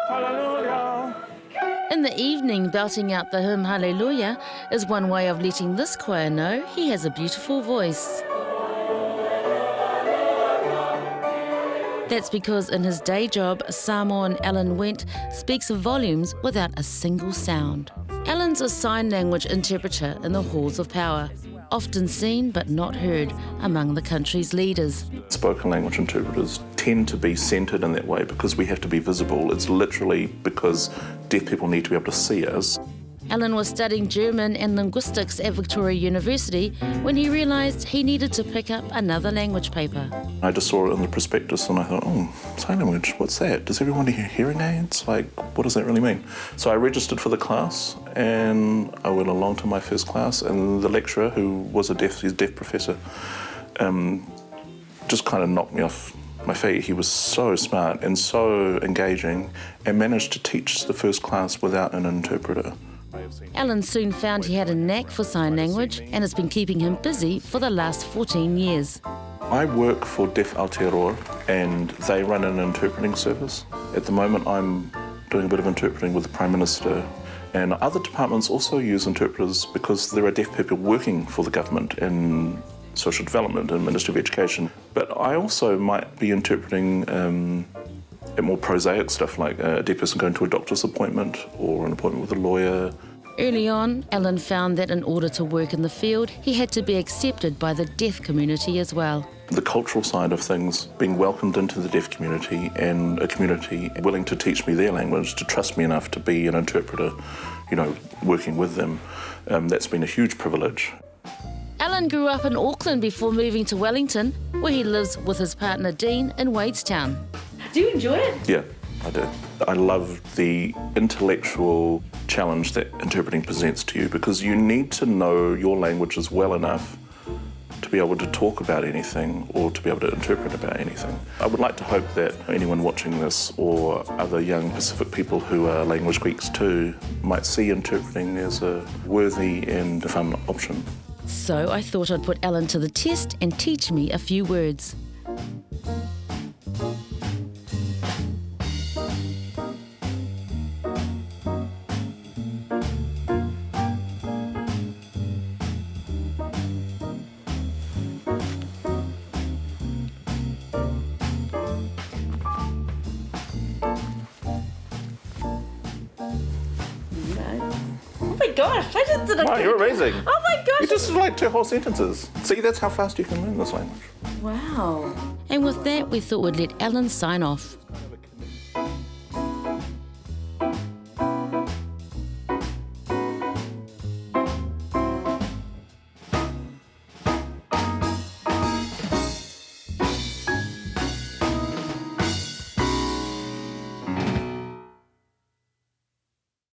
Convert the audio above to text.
Hallelujah. In the evening, belting out the hymn Hallelujah is one way of letting this choir know he has a beautiful voice. That's because in his day job, Samoan Alan Went speaks volumes without a single sound. Alan's a sign language interpreter in the halls of power, often seen but not heard among the country's leaders. Spoken language interpreters tend to be centred in that way because we have to be visible. It's literally because deaf people need to be able to see us. Alan was studying German and linguistics at Victoria University when he realised he needed to pick up another language paper. I just saw it in the prospectus and I thought, oh, sign language, what's that? Does everyone hear hearing aids? Like, what does that really mean? So I registered for the class and I went along to my first class, and the lecturer, who was he's a deaf professor, just kind of knocked me off my feet. He was so smart and so engaging and managed to teach the first class without an interpreter. Alan soon found he had a knack for sign language and it's been keeping him busy for the last 14 years. I work for Deaf Aotearoa and they run an interpreting service. At the moment I'm doing a bit of interpreting with the Prime Minister, and other departments also use interpreters because there are deaf people working for the government in social development and Ministry of Education. But I also might be interpreting more prosaic stuff like a deaf person going to a doctor's appointment or an appointment with a lawyer. Early on, Alan found that in order to work in the field, he had to be accepted by the deaf community as well. The cultural side of things, being welcomed into the deaf community and a community willing to teach me their language, to trust me enough to be an interpreter, working with them, that's been a huge privilege. Alan grew up in Auckland before moving to Wellington, where he lives with his partner Dean in Wadestown. Do you enjoy it? Yeah, I do. I love the intellectual challenge that interpreting presents to you, because you need to know your languages well enough to be able to talk about anything or to be able to interpret about anything. I would like to hope that anyone watching this or other young Pacific people who are language geeks too might see interpreting as a worthy and fun option. So I thought I'd put Alan to the test and teach me a few words. Oh my gosh, I just did a... Wow, you're amazing. Oh my gosh. You just did like 2 whole sentences. See, that's how fast you can learn this language. Wow. And with that, we thought we'd let Alan sign off.